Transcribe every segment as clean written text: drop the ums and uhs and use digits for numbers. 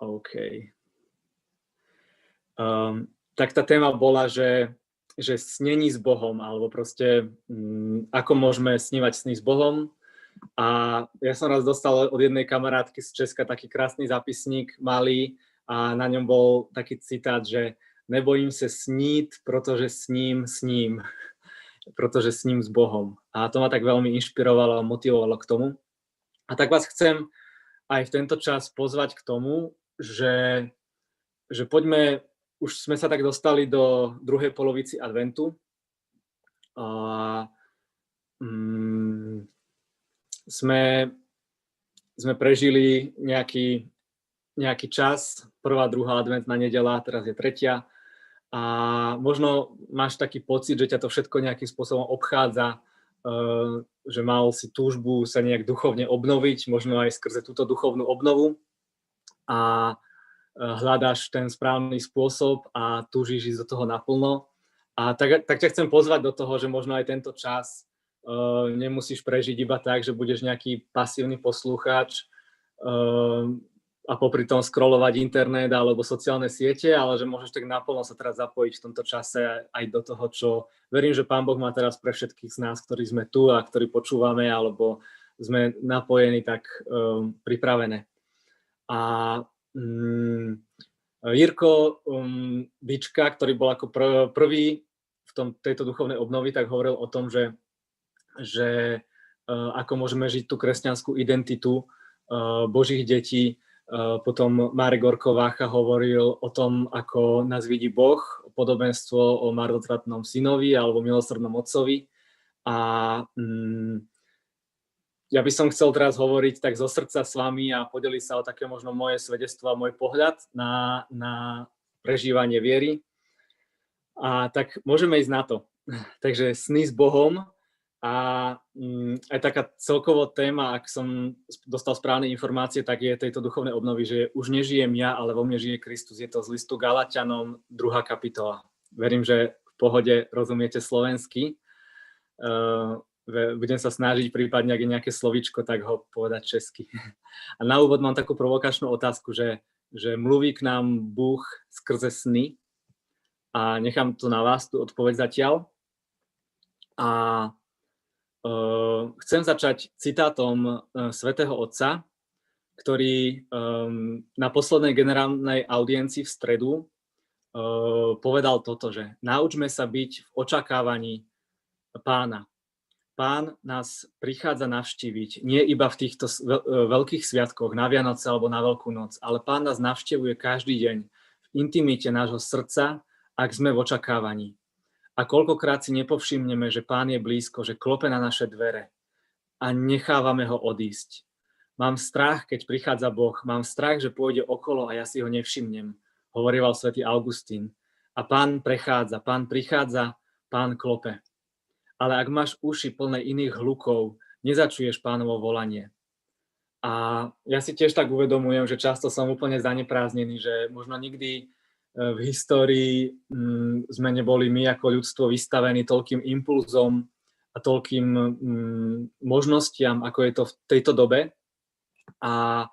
OK. Tak tá téma bola, že snení s Bohom, alebo proste ako môžeme snívať sny s Bohom. A ja som raz dostal od jednej kamarátky z Česka taký krásny zápisník, malý, a na ňom bol taký citát, že nebojím sa snít, pretože sním, pretože sním s Bohom. A to ma tak veľmi inšpirovalo a motivovalo k tomu. A tak vás chcem aj v tento čas pozvať k tomu, že poďme, už sme sa tak dostali do druhej polovici adventu. Sme prežili nejaký čas, prvá, druhá adventná nedeľa, teraz je tretia, a možno máš taký pocit, že ťa to všetko nejakým spôsobom obchádza, že mal si túžbu sa nejak duchovne obnoviť, možno aj skrze túto duchovnú obnovu, a hľadáš ten správny spôsob a túžiš ísť do toho naplno. A tak ťa chcem pozvať do toho, že možno aj tento čas nemusíš prežiť iba tak, že budeš nejaký pasívny poslucháč a popri tom scrollovať internet alebo sociálne siete, ale že môžeš tak naplno sa teraz zapojiť v tomto čase aj do toho, čo verím, že Pán Boh má teraz pre všetkých z nás, ktorí sme tu a ktorí počúvame alebo sme napojení, tak pripravené. A Jirko Bička, ktorý bol ako prvý v tejto duchovnej obnovi, tak hovoril o tom, že ako môžeme žiť tú kresťanskú identitu Božích detí. Potom Marek Gorkovácha hovoril o tom, ako nás vidí Boh, podobenstvo o marnotratnom synovi alebo milosrdnom otcovi. A ja by som chcel teraz hovoriť tak zo srdca s vami a podeliť sa o také možno moje svedectvo a môj pohľad na prežívanie viery. A tak môžeme ísť na to. Takže sny s Bohom a aj taká celkovo téma, ak som dostal správne informácie, tak je tejto duchovnej obnovy, že už nežijem ja, ale vo mne žije Kristus. Je to z listu Galatianom 2. kapitola. Verím, že v pohode rozumiete slovensky. Budem sa snažiť, prípadne, ak je nejaké slovíčko, tak ho povedať česky. A na úvod mám takú provokačnú otázku, že mluví k nám Bůh skrze sny, a nechám to na vás, tú odpoveď zatiaľ. A chcem začať citátom svätého Otca, ktorý na poslednej generálnej audiencii v stredu povedal toto, že naučme sa byť v očakávaní Pána. Pán nás prichádza navštíviť nie iba v týchto veľkých sviatkoch, na Vianoce alebo na Veľkú noc, ale Pán nás navštevuje každý deň v intimite nášho srdca, ak sme v očakávaní. A koľkokrát si nepovšimneme, že Pán je blízko, že klope na naše dvere a nechávame ho odísť. Mám strach, keď prichádza Boh, mám strach, že pôjde okolo a ja si ho nevšimnem, hovorieval svätý Augustín. A Pán prichádza, Pán klope. Ale ak máš uši plné iných hlukov, nezačuješ Pánovo volanie. A ja si tiež tak uvedomujem, že často som úplne zaneprázdnený, že možno nikdy v histórii sme neboli my ako ľudstvo vystavení toľkým impulzom a toľkým možnostiam, ako je to v tejto dobe. A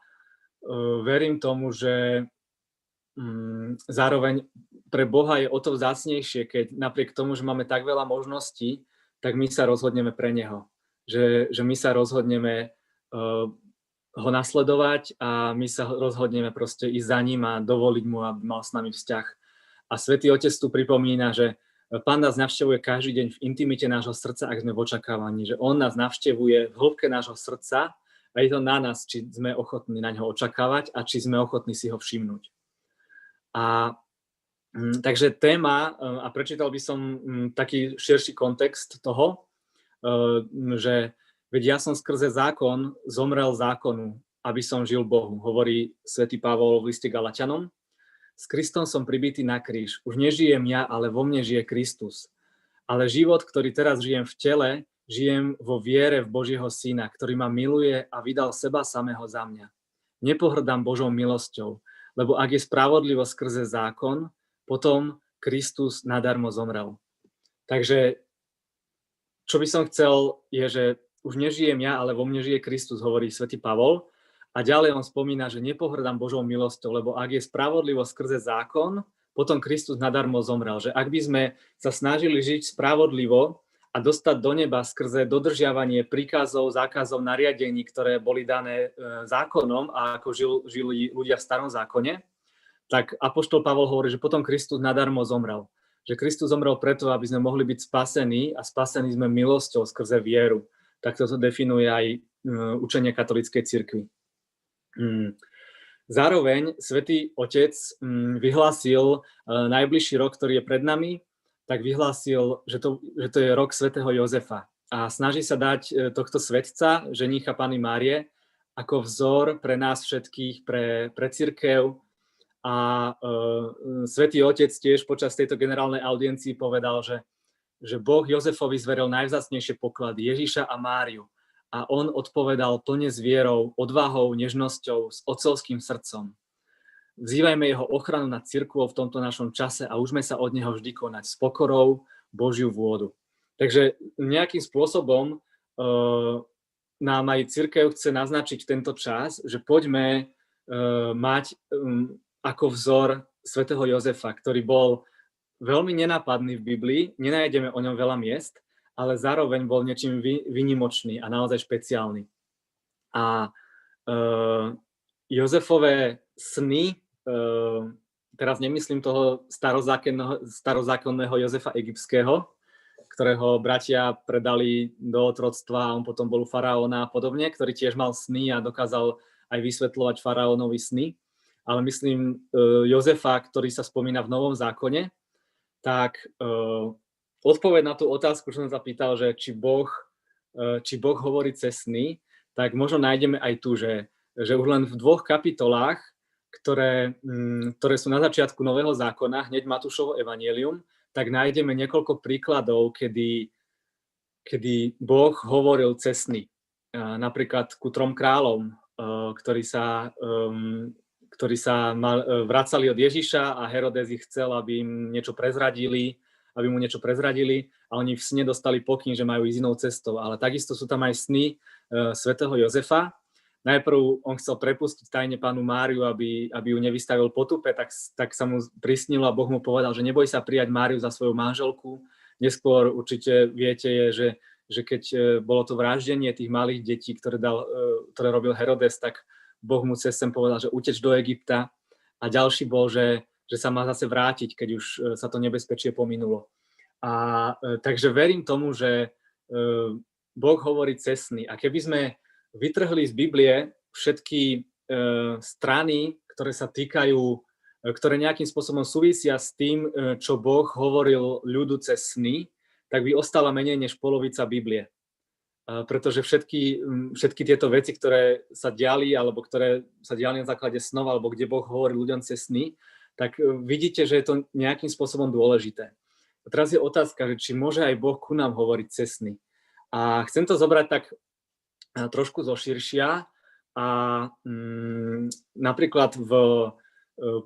verím tomu, že zároveň pre Boha je o to vzácnejšie, keď napriek tomu, že máme tak veľa možností, tak my sa rozhodneme pre Neho. Že my sa rozhodneme ho nasledovať a my sa rozhodneme proste ísť za ním a dovoliť mu, aby mal s nami vzťah. A Svätý Otec tu pripomína, že Pán nás navštevuje každý deň v intimite nášho srdca, ak sme v očakávaní, že On nás navštevuje v hĺbke nášho srdca a je to na nás, či sme ochotní na ňo očakávať a či sme ochotní si ho všimnúť. A takže téma, a prečítal by som taký širší kontext toho, že veď ja som skrze zákon zomrel zákonu, aby som žil Bohu, hovorí svätý Pavol v liste Galatianom. S Kristom som pribitý na kríž. Už nežijem ja, ale vo mne žije Kristus. Ale život, ktorý teraz žijem v tele, žijem vo viere v Božieho Syna, ktorý ma miluje a vydal seba samého za mňa. Nepohrdám Božou milosťou, lebo ak je spravodlivosť skrze zákon, potom Kristus nadarmo zomrel. Takže čo by som chcel je, že už nežijem ja, ale vo mne žije Kristus, hovorí svätý Pavol. A ďalej on spomína, že nepohrdám Božou milosťou, lebo ak je spravodlivosť skrze zákon, potom Kristus nadarmo zomrel. Že ak by sme sa snažili žiť spravodlivo a dostať do neba skrze dodržiavanie príkazov, zákazov, nariadení, ktoré boli dané zákonom a ako žili ľudia v starom zákone, tak apoštol Pavol hovorí, že potom Kristus nadarmo zomrel. Že Kristus zomrel preto, aby sme mohli byť spasení a spasení sme milosťou skrze vieru. Tak toto definuje aj učenie katolíckej cirkvi. Zároveň Svätý Otec vyhlásil najbližší rok, ktorý je pred nami, tak vyhlásil, že to je rok svätého Jozefa. A snaží sa dať tohto svätca, ženícha Panny Márie, ako vzor pre nás všetkých, pre cirkev. A Svätý Otec tiež počas tejto generálnej audiencii povedal, že Boh Jozefovi zveril najvzácnejšie poklady, Ježiša a Máriu. A on odpovedal plne s vierou, odvahou, nežnosťou, s otcovským srdcom. Vzývajme jeho ochranu nad cirkvou v tomto našom čase a užme sa od neho vždy konať s pokorou Božiu vôdu. Takže nejakým spôsobom nám aj cirkev chce naznačiť tento čas, že poďme mať ako vzor svätého Jozefa, ktorý bol veľmi nenápadný v Biblii, nenájdeme o ňom veľa miest, ale zároveň bol niečím výnimočný a naozaj špeciálny. A Jozefové sny, teraz nemyslím toho starozákonného Jozefa Egyptského, ktorého bratia predali do otroctva a on potom bol u faraóna a podobne, ktorý tiež mal sny a dokázal aj vysvetľovať faraónovi sny. Ale myslím Jozefa, ktorý sa spomína v Novom zákone, tak odpoveď na tú otázku, čo som zapýtal, že či Boh hovorí cez sny, tak možno nájdeme aj tu, že už len v 2 kapitolách, ktoré sú na začiatku Nového zákona, hneď Matúšovo evanjelium, tak nájdeme niekoľko príkladov, kedy Boh hovoril cez sny. Napríklad ku 3 kráľom, ktorí sa vracali od Ježiša a Herodes ich chcel, aby mu niečo prezradili a oni v sne dostali pokyn, že majú ísť inou cestou. Ale takisto sú tam aj sny svätého Jozefa. Najprv on chcel prepustiť tajne Pannu Máriu, aby ju nevystavil potupe, tak sa mu prisnilo a Boh mu povedal, že neboj sa prijať Máriu za svoju manželku. Neskôr určite viete, že keď bolo to vraždenie tých malých detí, ktoré robil Herodes, tak Boh mu cez sem povedal, že uteč do Egypta. A ďalší bol, že sa má zase vrátiť, keď už sa to nebezpečie pominulo. Takže verím tomu, že Boh hovorí cez sny. A keby sme vytrhli z Biblie všetky strany, ktoré sa týkajú, ktoré nejakým spôsobom súvisia s tým, čo Boh hovoril ľudu cez sny, tak by ostala menej než polovica Biblie. Pretože všetky tieto veci, ktoré sa diali, alebo ktoré sa diali na základe snov, alebo kde Boh hovorí ľuďom cez sny, tak vidíte, že je to nejakým spôsobom dôležité. A teraz je otázka, že či môže aj Boh ku nám hovoriť cez sny. A chcem to zobrať tak trošku zoširšia a napríklad v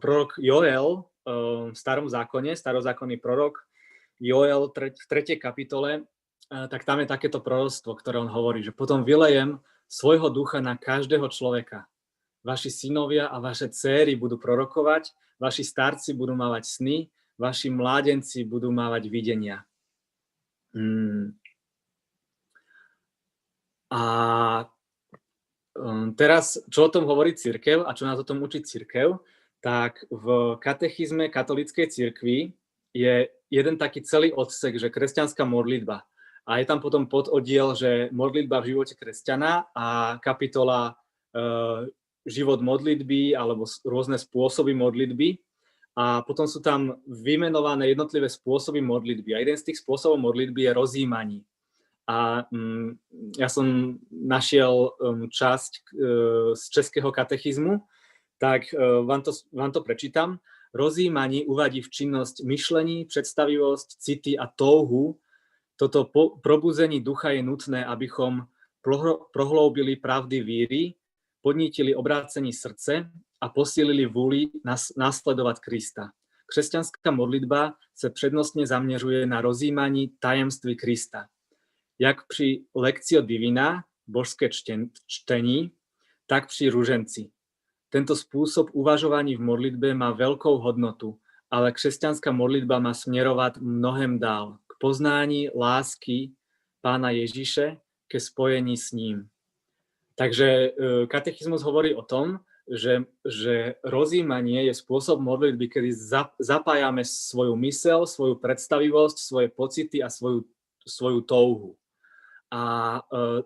prorok Joel v starom zákone, starozákonný prorok Joel v 3. kapitole, tak tam je takéto proroctvo, ktoré on hovorí, že potom vylejem svojho ducha na každého človeka. Vaši synovia a vaše dcéry budú prorokovať, vaši starci budú mávať sny, vaši mládenci budú mávať videnia. A teraz, čo o tom hovorí cirkev a čo nás o tom učí cirkev, tak v katechizme katolíckej cirkvi je jeden taký celý odsek, že kresťanská modlitba. A je tam potom pododdiel, že modlitba v živote kresťana a kapitola život modlitby alebo rôzne spôsoby modlitby. A potom sú tam vymenované jednotlivé spôsoby modlitby. A jeden z tých spôsobov modlitby je rozjímaní. A ja som našiel časť z českého katechizmu, tak vám to prečítam. Rozjímaní uvádí v činnosť myšlení, predstavivosť, city a touhu. Toto probuzení ducha je nutné, abychom prohloubili pravdy víry, podnítili obrácení srdce a posílili vôli následovať Krista. Křesťanská modlitba se přednostně zaměřuje na rozjímání tajemství Krista. Jak při lekcio divina, božské čtení, tak pri ruženci. Tento spôsob uvažovaní v modlitbe má veľkou hodnotu, ale kresťanská modlitba má smerovať mnohem dál k poznání lásky Pána Ježiše, ke spojení s ním. Takže katechizmus hovorí o tom, že rozjímanie je spôsob modlitby, kedy zapájame svoju myseľ, svoju predstavivosť, svoje pocity a svoju touhu.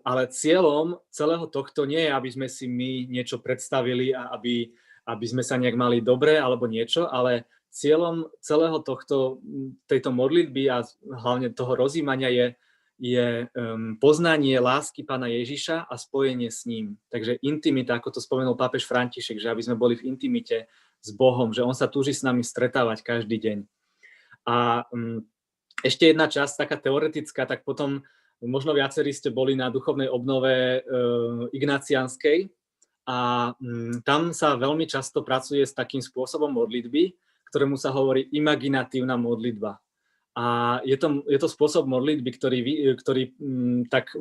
Ale cieľom celého tohto nie je, aby sme si my niečo predstavili a aby sme sa nejak mali dobre alebo niečo, ale cieľom celého tejto modlitby a hlavne toho rozjímania je poznanie lásky Pána Ježiša a spojenie s ním. Takže intimita, ako to spomenul pápež František, že aby sme boli v intimite s Bohom, že on sa túži s nami stretávať každý deň. A ešte jedna časť, taká teoretická, tak potom možno viacerí ste boli na duchovnej obnove ignacianskej a tam sa veľmi často pracuje s takým spôsobom modlitby, ktorému sa hovorí imaginatívna modlitba. A je to spôsob modlitby, ktorý tak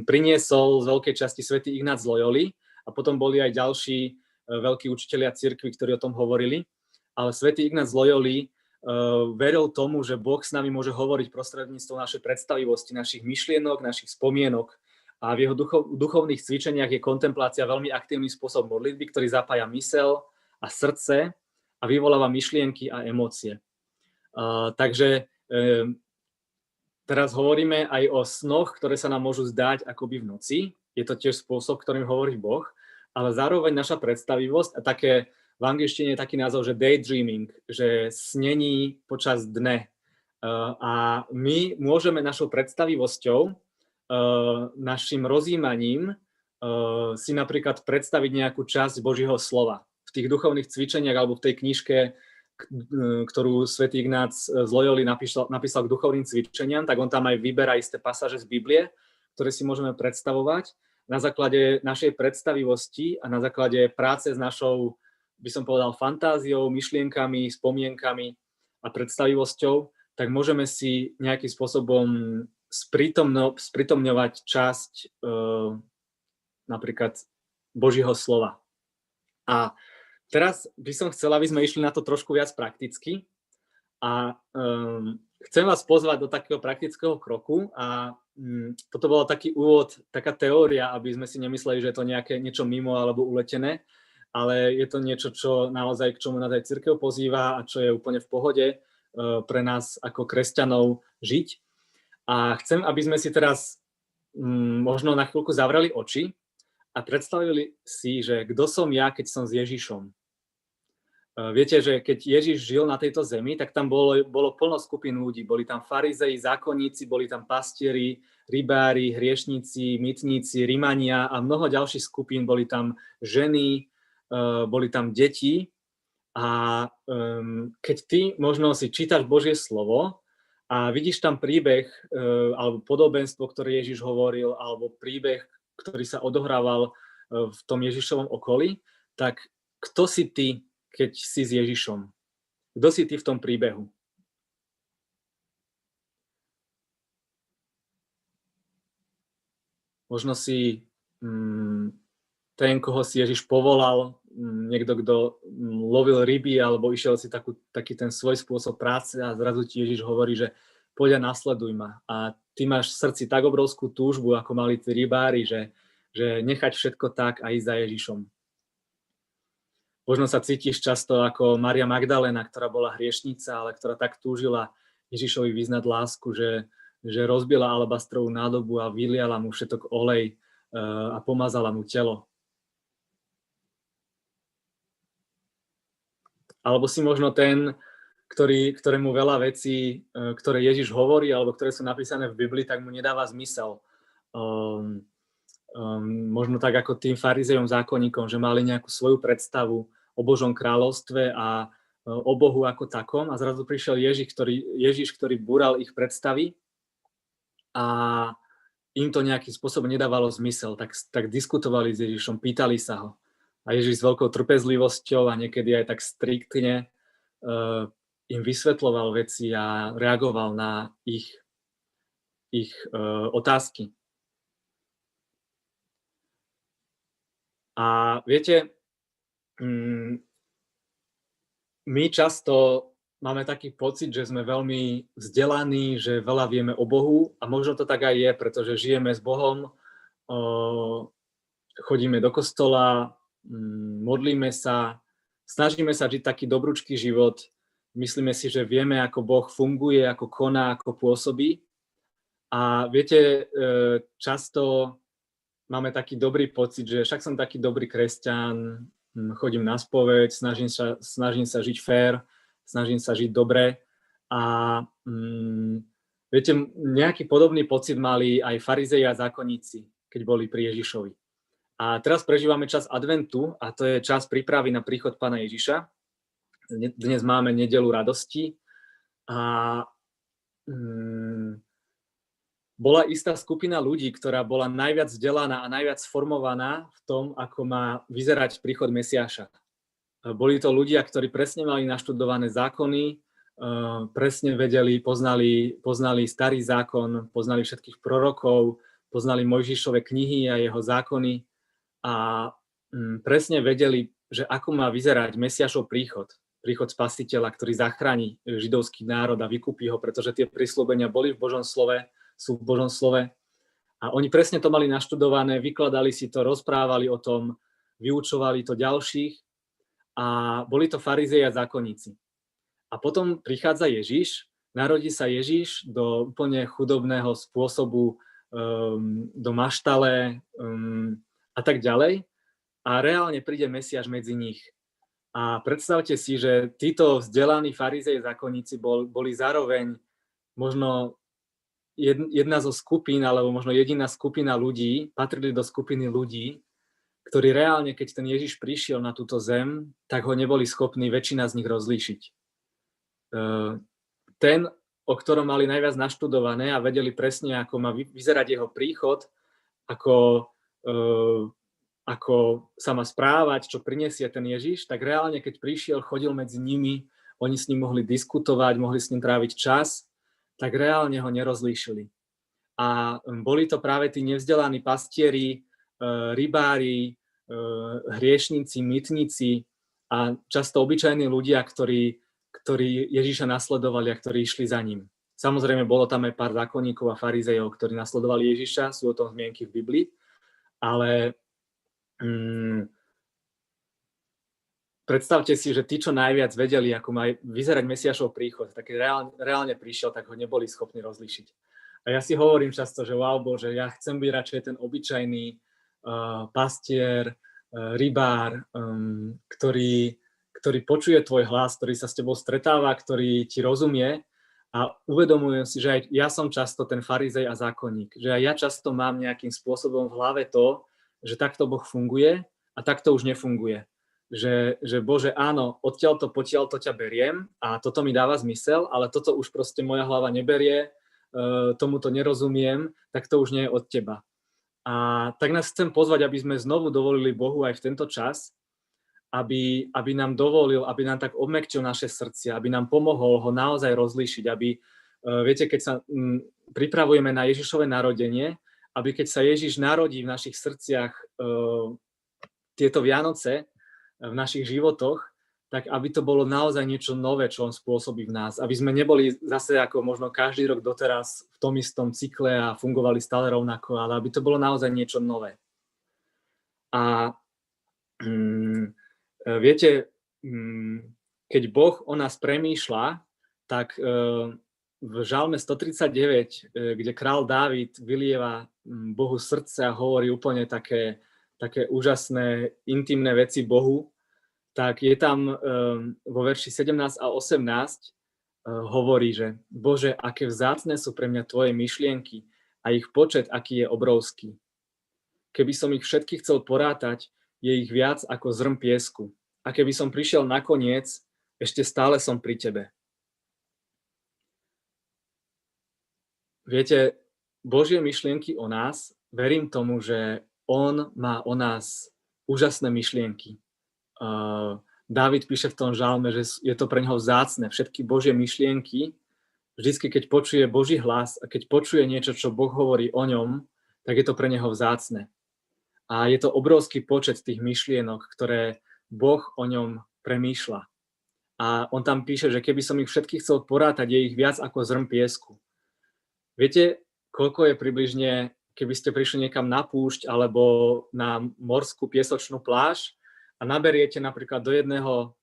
priniesol z veľkej časti svätý Ignác z Loyoli a potom boli aj ďalší veľkí učitelia cirkvi, ktorí o tom hovorili. Ale svätý Ignác z Loyoli veril tomu, že Boh s nami môže hovoriť prostredníctvom našej predstavivosti, našich myšlienok, našich spomienok. A v jeho duchovných cvičeniach je kontemplácia veľmi aktívny spôsob modlitby, ktorý zapája myseľ a srdce a vyvoláva myšlienky a emócie. Takže teraz hovoríme aj o snoch, ktoré sa nám môžu zdať akoby v noci. Je to tiež spôsob, ktorým hovorí Boh, ale zároveň naša predstavivosť a také v angličtine je taký názov, že daydreaming, že snení počas dne. A my môžeme našou predstavivosťou, našim rozjímaním si napríklad predstaviť nejakú časť Božieho slova. V tých duchovných cvičeniach alebo v tej knižke, ktorú svätý Ignác z Loyoli napísal k duchovným cvičeniam, tak on tam aj vyberá isté pasáže z Biblie, ktoré si môžeme predstavovať na základe našej predstavivosti a na základe práce s našou, by som povedal, fantáziou, myšlienkami, spomienkami a predstavivosťou, tak môžeme si nejakým spôsobom sprítomňovať časť napríklad Božieho slova. A teraz by som chcel, aby sme išli na to trošku viac prakticky a chcem vás pozvať do takého praktického kroku a toto bol taký úvod, taká teória, aby sme si nemysleli, že je to niečo mimo alebo uletené, ale je to niečo, čo naozaj, k čomu nás aj cirkev pozýva a čo je úplne v pohode pre nás ako kresťanov žiť. A chcem, aby sme si teraz možno na chvíľku zavreli oči a predstavili si, že kto som ja, keď som s Ježišom. Viete, že keď Ježiš žil na tejto zemi, tak tam bolo plno skupín ľudí. Boli tam farizei, zákonníci, boli tam pastieri, rybári, hriešníci, mytníci, Rimania a mnoho ďalších skupín. Boli tam ženy, boli tam deti. A keď ty možno si čítaš Božie slovo a vidíš tam príbeh alebo podobenstvo, ktoré Ježiš hovoril, alebo príbeh, ktorý sa odohrával v tom Ježišovom okolí, tak kto si ty, keď si s Ježišom? Kto si ty v tom príbehu? Možno si ten, koho si Ježiš povolal, niekto, kto lovil ryby alebo išiel si taký ten svoj spôsob práce a zrazu ti Ježiš hovorí, že poď a nasleduj ma. A ty máš v srdci tak obrovskú túžbu, ako mali tí rybári, že nechať všetko tak a ísť za Ježišom. Možno sa cítiš často ako Mária Magdalena, ktorá bola hriešnica, ale ktorá tak túžila Ježišovi vyznať lásku, že rozbila alabastrovú nádobu a vyliala mu všetok olej a pomazala mu telo. Alebo si možno ten, ktorému veľa vecí, ktoré Ježiš hovorí alebo ktoré sú napísané v Biblii, tak mu nedáva zmysel. Možno tak ako tým farizejom zákonníkom, že mali nejakú svoju predstavu o Božom kráľovstve a o Bohu ako takom a zrazu prišiel Ježiš, ktorý búral ich predstavy a im to nejakým spôsobom nedávalo zmysel, tak diskutovali s Ježišom, pýtali sa ho. A Ježiš s veľkou trpezlivosťou a niekedy aj tak striktne im vysvetľoval veci a reagoval na ich otázky. A viete, my často máme taký pocit, že sme veľmi vzdelaní, že veľa vieme o Bohu a možno to tak aj je, pretože žijeme s Bohom, chodíme do kostola, modlíme sa, snažíme sa žiť taký dobrúčký život, myslíme si, že vieme, ako Boh funguje, ako koná, ako pôsobí. A viete, často máme taký dobrý pocit, že však som taký dobrý kresťan, chodím na spoveď, snažím sa žiť fair, snažím sa žiť dobre. A viete, nejaký podobný pocit mali aj farizei a zákonníci, keď boli pri Ježišovi. A teraz prežívame čas adventu a to je čas prípravy na príchod Pána Ježiša. Dnes máme nedeľu radosti a bola istá skupina ľudí, ktorá bola najviac vzdelaná a najviac formovaná v tom, ako má vyzerať príchod Mesiáša. Boli to ľudia, ktorí presne mali naštudované zákony, presne vedeli, poznali starý zákon, poznali všetkých prorokov, poznali Mojžišove knihy a jeho zákony a presne vedeli, že ako má vyzerať Mesiášov príchod Spasiteľa, ktorý zachráni židovský národ a vykúpi ho, pretože tie prisľúbenia boli v Božom slove, sú v Božom slove. A oni presne to mali naštudované, vykladali si to, rozprávali o tom, vyučovali to ďalších a boli to farizei a zákonníci. A potom prichádza Ježiš, narodí sa Ježiš do úplne chudobného spôsobu, do maštale a tak ďalej. A reálne príde Mesiáš medzi nich. A predstavte si, že títo vzdelaní farizei a zákonníci boli zároveň možno jedna zo skupín, alebo možno jediná skupina ľudí, patrili do skupiny ľudí, ktorí reálne, keď ten Ježiš prišiel na túto zem, tak ho neboli schopní väčšina z nich rozlíšiť. Ten, o ktorom mali najviac naštudované a vedeli presne, ako má vyzerať jeho príchod, ako sa má správať, čo prinesie ten Ježiš, tak reálne, keď prišiel, chodil medzi nimi, oni s ním mohli diskutovať, mohli s ním tráviť čas, tak reálne ho nerozlíšili. A boli to práve tí nevzdelaní pastieri, rybári, hriešnici, mytníci a často obyčajní ľudia, ktorí Ježiša nasledovali a ktorí išli za ním. Samozrejme, bolo tam aj pár zákonníkov a farizejov, ktorí nasledovali Ježiša, sú o tom zmienky v Biblii, ale predstavte si, že tí, čo najviac vedeli, ako má vyzerať Mesiášov príchod, tak reálne prišiel, tak ho neboli schopní rozlíšiť. A ja si hovorím často, že wow, Bože, ja chcem byť radšej ten obyčajný pastier, rybár, ktorý počuje tvoj hlas, ktorý sa s tebou stretáva, ktorý ti rozumie a uvedomujem si, že aj ja som často ten farizej a zákonník, že aj ja často mám nejakým spôsobom v hlave to, že takto Boh funguje a takto už nefunguje. Že Bože, áno, odtiaľto, potiaľto ťa beriem a toto mi dáva zmysel, ale toto už proste moja hlava neberie, tomuto nerozumiem, tak to už nie je od teba. A tak nás chcem pozvať, aby sme znovu dovolili Bohu aj v tento čas, aby nám dovolil, aby nám tak obmäkčil naše srdcia, aby nám pomohol ho naozaj rozlíšiť, aby, viete, keď sa pripravujeme na Ježišové narodenie, aby keď sa Ježiš narodí v našich srdciach tieto Vianoce, v našich životoch, tak aby to bolo naozaj niečo nové, čo on spôsobí v nás. Aby sme neboli zase ako možno každý rok doteraz v tom istom cykle a fungovali stále rovnako, ale aby to bolo naozaj niečo nové. A viete, keď Boh o nás premýšľa, tak v Žalme 139, kde král Dávid vylieva Bohu srdce a hovorí úplne také úžasné, intimné veci Bohu, tak je tam vo verši 17 a 18 hovorí, že Bože, aké vzácne sú pre mňa tvoje myšlienky a ich počet, aký je obrovský. Keby som ich všetky chcel porátať, je ich viac ako zrn piesku. A keby som prišiel nakoniec, ešte stále som pri tebe. Viete, Božie myšlienky o nás, verím tomu, že on má o nás úžasné myšlienky. Dávid píše v tom žalme, že je to pre neho vzácne. Všetky Božie myšlienky, vždycky, keď počuje Boží hlas a keď počuje niečo, čo Boh hovorí o ňom, tak je to pre neho vzácne. A je to obrovský počet tých myšlienok, ktoré Boh o ňom premýšľa. A on tam píše, že keby som ich všetkých chcel porátať, je ich viac ako zrn piesku. Viete, koľko je približne, keby ste prišli niekam na púšť alebo na morskú piesočnú pláž a naberiete napríklad do jedného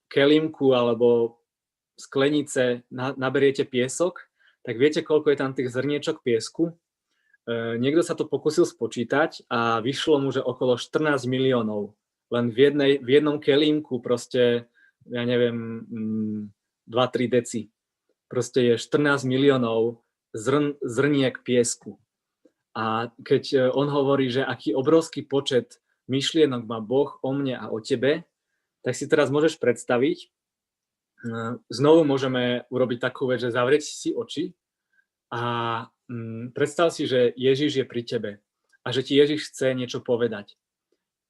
kelímku alebo sklenice, naberiete piesok, tak viete, koľko je tam tých zrniečok piesku? Niekto sa to pokusil spočítať a vyšlo mu, že okolo 14 miliónov. Len v jednom kelímku proste, ja neviem, 2-3 deci. Proste je 14 miliónov zrniek piesku. A keď on hovorí, že aký obrovský počet myšlienok má Boh o mne a o tebe, tak si teraz môžeš predstaviť, znovu môžeme urobiť takú vec, že zavrieť si oči a predstav si, že Ježiš je pri tebe a že ti Ježiš chce niečo povedať.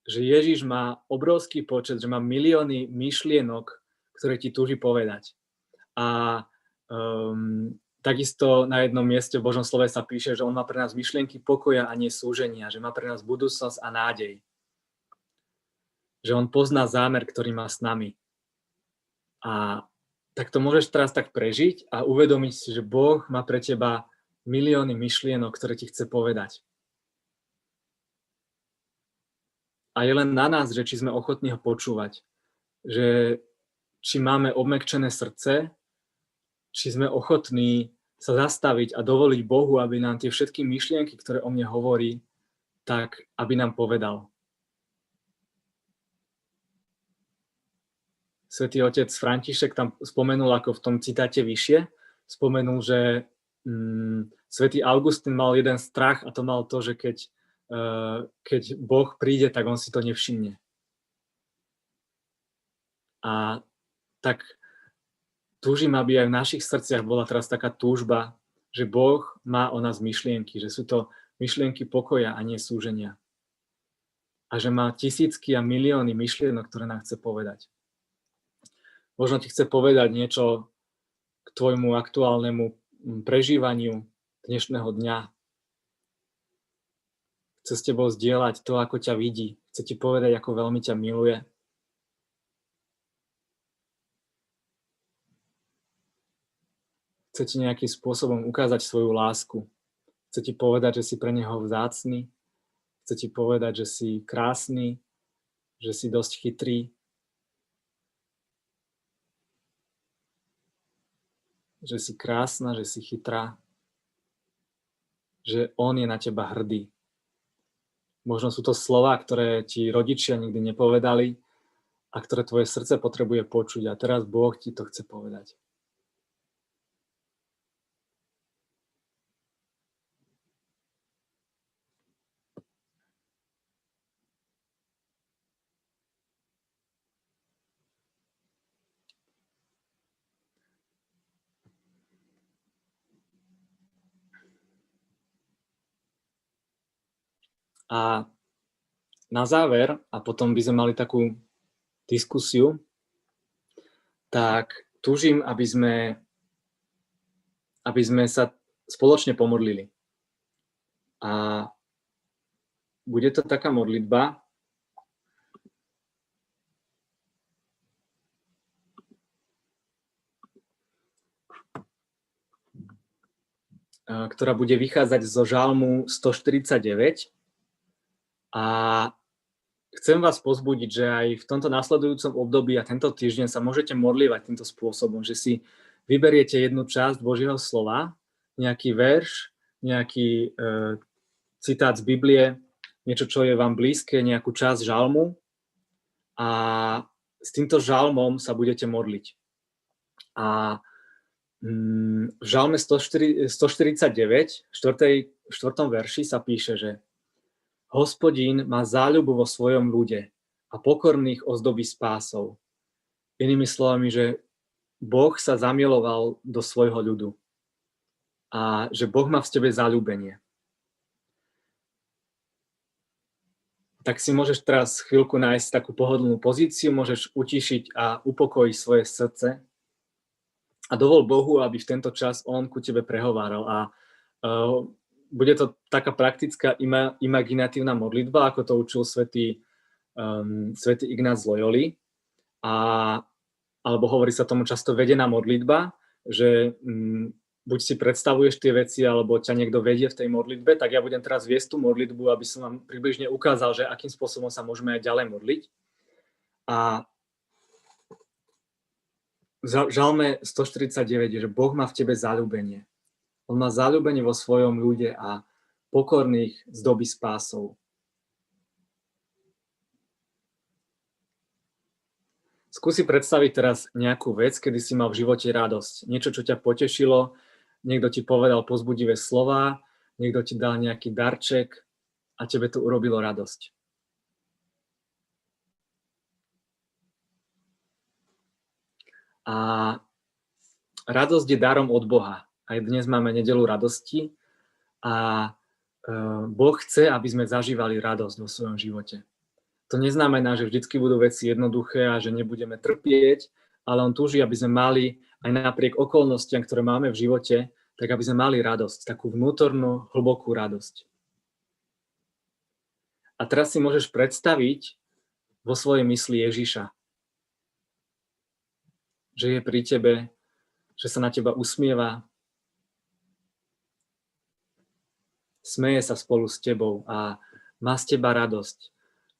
Že Ježiš má obrovský počet, že má milióny myšlienok, ktoré ti túži povedať. A takisto na jednom mieste v Božom slove sa píše, že on má pre nás myšlienky pokoja a nie súženia, že má pre nás budúcnosť a nádej. Že on pozná zámer, ktorý má s nami. A tak to môžeš teraz tak prežiť a uvedomiť si, že Boh má pre teba milióny myšlienok, ktoré ti chce povedať. A je len na nás, že či sme ochotní ho počúvať. Že či máme obmekčené srdce, či sme ochotní sa zastaviť a dovoliť Bohu, aby nám tie všetky myšlienky, ktoré o mne hovorí, tak aby nám povedal. Svätý otec František tam spomenul, ako v tom citáte vyššie, spomenul, že svätý Augustín mal jeden strach a to mal to, že keď Boh príde, tak on si to nevšimne. A tak túžim, aby aj v našich srdciach bola teraz taká túžba, že Boh má o nás myšlienky, že sú to myšlienky pokoja a nie súženia. A že má tisícky a milióny myšlienok, ktoré nám chce povedať. Možno ti chce povedať niečo k tvojmu aktuálnemu prežívaniu dnešného dňa. Chce s tebou zdieľať to, ako ťa vidí. Chce ti povedať, ako veľmi ťa miluje. Chce ti nejakým spôsobom ukázať svoju lásku. Chce ti povedať, že si pre neho vzácny. Chce ti povedať, že si krásny, že si dosť chytrý. Že si krásna, že si chytrá, že on je na teba hrdý. Možno sú to slová, ktoré ti rodičia nikdy nepovedali a ktoré tvoje srdce potrebuje počuť a teraz Boh ti to chce povedať. A na záver, a potom by sme mali takú diskusiu, tak túžim, aby sme sa spoločne pomodlili. A bude to taká modlitba, ktorá bude vychádzať zo žalmu 149. A chcem vás pozbudiť, že aj v tomto nasledujúcom období a tento týždeň sa môžete modlívať týmto spôsobom, že si vyberiete jednu časť Božieho slova, nejaký verš, nejaký citát z Biblie, niečo, čo je vám blízke, nejakú časť žalmu a s týmto žalmom sa budete modliť. A v žalme 149, v 4. verši sa píše, že Hospodín má záľubu vo svojom ľude a pokorných ozdobí spásou. Inými slovami, že Boh sa zamiloval do svojho ľudu a že Boh má v tebe záľubenie. Tak si môžeš teraz chvíľku nájsť takú pohodlnú pozíciu, môžeš utišiť a upokojiť svoje srdce a dovol Bohu, aby v tento čas on ku tebe prehováral. A bude to taká praktická imaginatívna modlitba, ako to učil svätý Ignác z Loyoli. Alebo hovorí sa tomu často vedená modlitba, že buď si predstavuješ tie veci, alebo ťa niekto vedie v tej modlitbe, tak ja budem teraz viesť tú modlitbu, aby som vám približne ukázal, že akým spôsobom sa môžeme aj ďalej modliť. A v Žalme 149 je, že Boh má v tebe zaľúbenie. On má zaľúbenie vo svojom ľude a pokorných zdobí spásou. Skúsi predstaviť teraz nejakú vec, kedy si mal v živote radosť. Niečo, čo ťa potešilo, niekto ti povedal povzbudivé slová, niekto ti dal nejaký darček a tebe to urobilo radosť. A radosť je darom od Boha. Aj dnes máme nedeľu radosti a Boh chce, aby sme zažívali radosť vo svojom živote. To neznamená, že vždycky budú veci jednoduché a že nebudeme trpieť, ale on túži, aby sme mali aj napriek okolnostiam, ktoré máme v živote, tak aby sme mali radosť, takú vnútornú, hlbokú radosť. A teraz si môžeš predstaviť vo svojej mysli Ježiša. Že je pri tebe, že sa na teba usmieva, smeje sa spolu s tebou a má z teba radosť.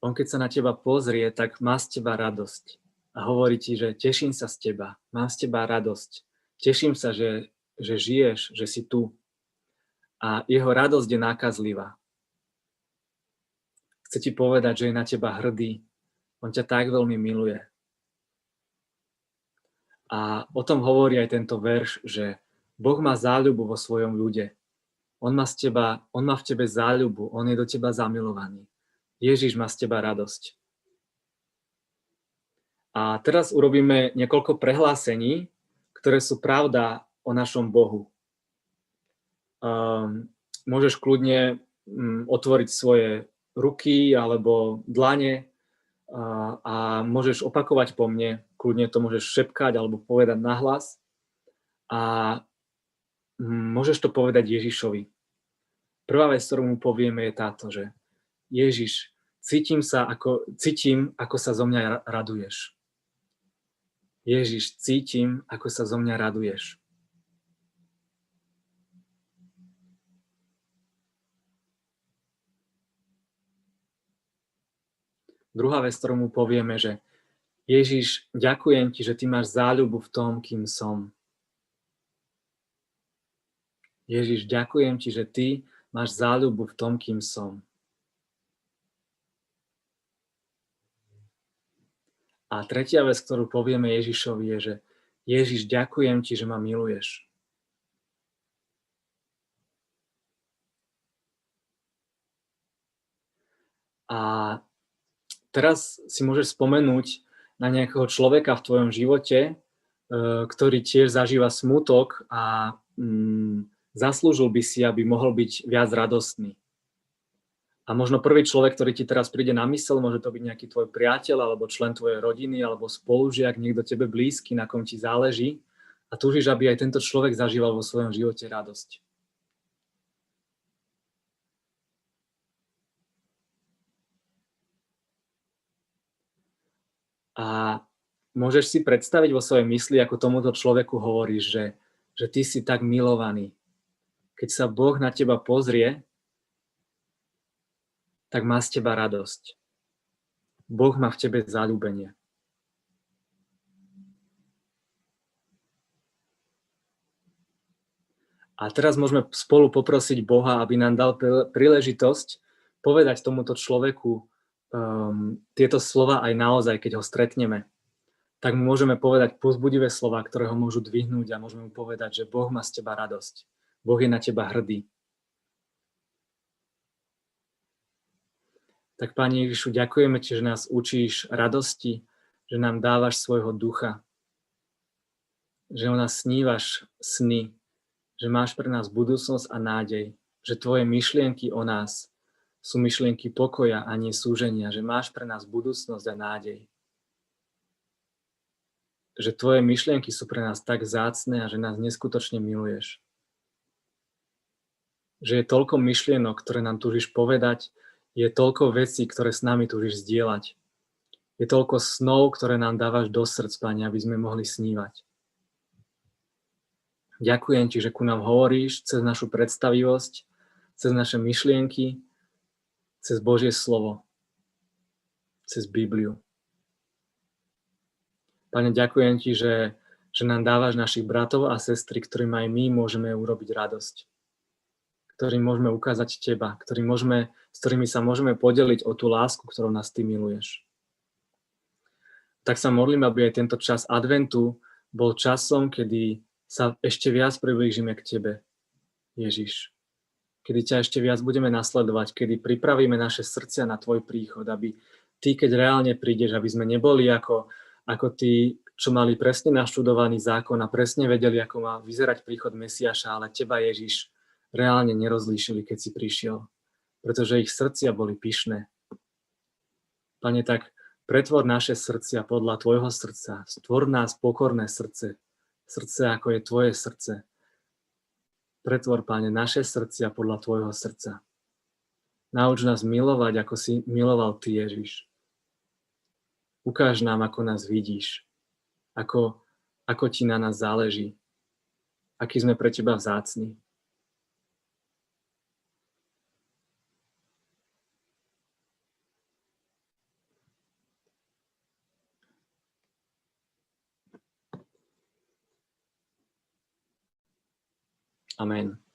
On keď sa na teba pozrie, tak má z teba radosť. A hovorí ti, že teším sa z teba, mám z teba radosť. Teším sa, že žiješ, že si tu. A jeho radosť je nákazlivá. Chce ti povedať, že je na teba hrdý. On ťa tak veľmi miluje. A o tom hovorí aj tento verš, že Boh má záľubu vo svojom ľude. On má v tebe záľubu, on je do teba zamilovaný. Ježiš má z teba radosť. A teraz urobíme niekoľko prehlásení, ktoré sú pravda o našom Bohu. Môžeš kľudne otvoriť svoje ruky alebo dlane a môžeš opakovať po mne. Kľudne to môžeš šepkať alebo povedať nahlas. A môžeš to povedať Ježišovi. Prvá vec, ktorú mu povieme, je táto, že Ježiš, cítim, ako sa zo mňa raduješ. Ježiš, cítim, ako sa zo mňa raduješ. Druhá vec, ktorú mu povieme, že Ježiš, ďakujem ti, že ty máš záľubu v tom, kým som. Ježiš, ďakujem ti, že ty máš záľubu v tom, kým som. A tretia vec, ktorú povieme Ježišovi, je, že Ježiš, ďakujem ti, že ma miluješ. A teraz si môžeš spomenúť na nejakého človeka v tvojom živote, ktorý tiež zažíva smútok a zaslúžil by si, aby mohol byť viac radostný. A možno prvý človek, ktorý ti teraz príde na myseľ, môže to byť nejaký tvoj priateľ, alebo člen tvojej rodiny, alebo spolužiak, niekto tebe blízky, na kom ti záleží. A túžiš, aby aj tento človek zažíval vo svojom živote radosť. A môžeš si predstaviť vo svojej mysli, ako tomuto človeku hovoríš, že ty si tak milovaný. Keď sa Boh na teba pozrie, tak má z teba radosť. Boh má v tebe zaľúbenie. A teraz môžeme spolu poprosiť Boha, aby nám dal príležitosť povedať tomuto človeku tieto slova aj naozaj, keď ho stretneme. Tak mu môžeme povedať povzbudivé slova, ktoré ho môžu dvihnúť a môžeme mu povedať, že Boh má z teba radosť. Boh je na teba hrdý. Tak, Pane Ježišu, ďakujeme ti, že nás učíš radosti, že nám dávaš svojho ducha, že o nás snívaš sny, že máš pre nás budúcnosť a nádej, že tvoje myšlienky o nás sú myšlienky pokoja a nie súženia, že máš pre nás budúcnosť a nádej. Že tvoje myšlienky sú pre nás tak vzácne a že nás neskutočne miluješ. že je toľko myšlienok, ktoré nám túžiš povedať, je toľko vecí, ktoré s nami túžiš zdieľať. Je toľko snov, ktoré nám dávaš do srdc, Pane, aby sme mohli snívať. Ďakujem Ti, že ku nám hovoríš cez našu predstavivosť, cez naše myšlienky, cez Božie slovo, cez Bibliu. Pane, ďakujem Ti, že nám dávaš našich bratov a sestry, ktorým aj my môžeme urobiť radosť. Ktorým môžeme ukázať Teba, s ktorými sa môžeme podeliť o tú lásku, ktorou nás Ty miluješ. Tak sa modlím, aby aj tento čas adventu bol časom, kedy sa ešte viac priblížime k Tebe, Ježiš. Kedy ťa ešte viac budeme nasledovať, kedy pripravíme naše srdcia na Tvoj príchod, aby Ty, keď reálne prídeš, aby sme neboli ako tí, čo mali presne naštudovaný zákon a presne vedeli, ako má vyzerať príchod Mesiáša, ale Teba, Ježiš, reálne nerozlíšili, keď si prišiel, pretože ich srdcia boli pyšné. Pane, tak pretvor naše srdcia podľa Tvojho srdca. Stvor nás pokorné srdce ako je Tvoje srdce. Pretvor, Pane, naše srdcia podľa Tvojho srdca. Nauč nás milovať, ako si miloval Ty, Ježiš. Ukáž nám, ako nás vidíš. Ako Ti na nás záleží. Aký sme pre Teba vzácni. Amen.